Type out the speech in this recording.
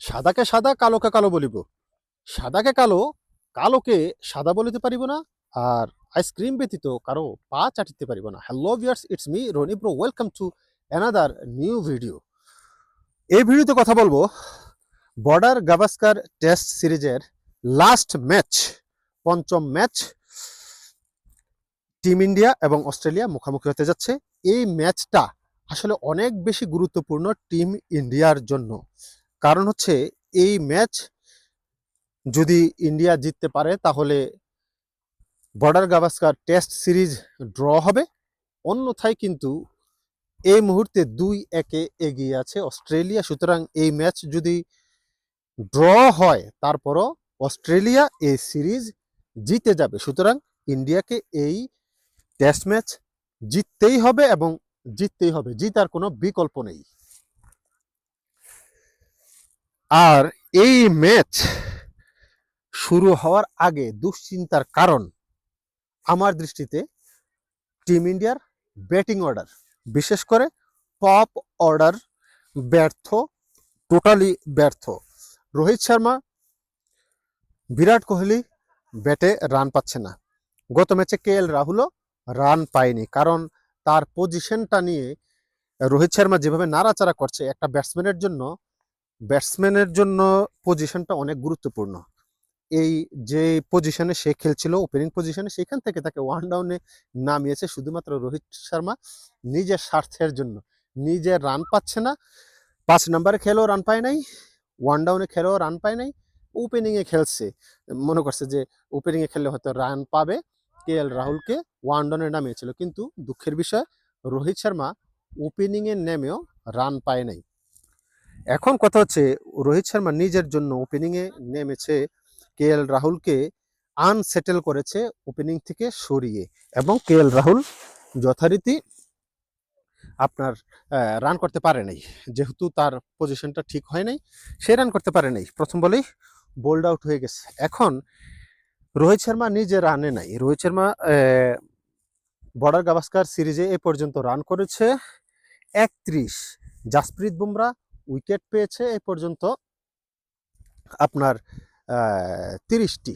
সাদাকে সাদা কালোকে কালো বলিব, সাদাকে কালো কালোকে সাদা বলিতে পারিব না, আর আইসক্রিম ব্যতীত কারো পা চাটিতে পারিব না। Hello viewers, it's me Rony bro, welcome to another new video. এই ভিডিওতে কথা বলবো বর্ডার গাভাস্কার টেস্ট সিরিজের লাস্ট ম্যাচ, পঞ্চম ম্যাচ। টিম ইন্ডিয়া এবং অস্ট্রেলিয়া মুখোমুখি হতে যাচ্ছে। এই ম্যাচটা আসলে অনেক বেশি গুরুত্বপূর্ণ টিম ইন্ডিয়ার জন্য। কারণ হচ্ছে এই ম্যাচ যদি ইন্ডিয়া জিততে পারে তাহলে border Gavaskar test series draw হবে। অন্যথায় কিন্তু এই মুহূর্তে 2-1 এগিয়ে আছে অস্ট্রেলিয়া। সুতরাং এই ম্যাচ যদি ড্র হয় তারপরও অস্ট্রেলিয়া এই সিরিজ জিতে যাবে। সুতরাং ইন্ডিয়াকে এই টেস্ট ম্যাচ জিততেই হবে এবং জিততেই হবে, জিতার কোনো বিকল্প নেই। আর এই ম্যাচ শুরু হওয়ার আগে দুশ্চিন্তার কারণ আমার দৃষ্টিতে টিম ইন্ডিয়ার ব্যাটিং অর্ডার, বিশেষ করে টপ অর্ডার ব্যর্থ, টোটালি ব্যর্থ। রোহিত শর্মা, বিরাট কোহলি ব্যাটে রান পাচ্ছে না। গত ম্যাচে KL রাহুলও রান পায়নি, কারণ তার পজিশনটা নিয়ে রোহিত শর্মা যেভাবে নাড়াচাড়া করছে, একটা ব্যাটসম্যানের জন্য পজিশনটা অনেক গুরুত্বপূর্ণ। এই যে পজিশনে সে খেলছিল, ওপেনিং পজিশনে, সেখান থেকে তাকে ওয়ান ডাউনে নামিয়েছে শুধুমাত্র রোহিত শর্মা নিজের স্বার্থের জন্য। নিজে রান পাচ্ছে না, 5 নম্বরে খেলেও রান পায় নাই, ওয়ান ডাউনে খেলেও রান পায় নাই, ওপেনিংয়ে খেলছে, মনে করছে যে ওপেনিংয়ে খেললে হয়তো রান পাবে। KL রাহুলকে ওয়ান ডাউনে নামিয়েছিল, কিন্তু দুঃখের বিষয় রোহিত শর্মা ওপেনিংয়ে নেমেও রান পায় নাই। এখন কথা হচ্ছে রোহিত শর্মা নিজের জন্য ওপেনিংয়ে নেমেছে, KL রাহুলকে আনসেটেল করেছে ওপেনিং থেকে সরিয়ে, এবং KL রাহুল যথারীতি আপনার রান করতে পারে নাই। যেহেতু তার পজিশনটা ঠিক হয় নাই, সে রান করতে পারে নাই, প্রথম বলেই বোল্ড আউট হয়ে গেছে। এখন রোহিত শর্মা নিজে রানে নাই। রোহিত শর্মা বর্ডার গাভাস্কার সিরিজে এ পর্যন্ত রান করেছে 31। জাসপ্রীত বুমরা উইকেট পেয়েছে এ পর্যন্ত আপনার 30টি।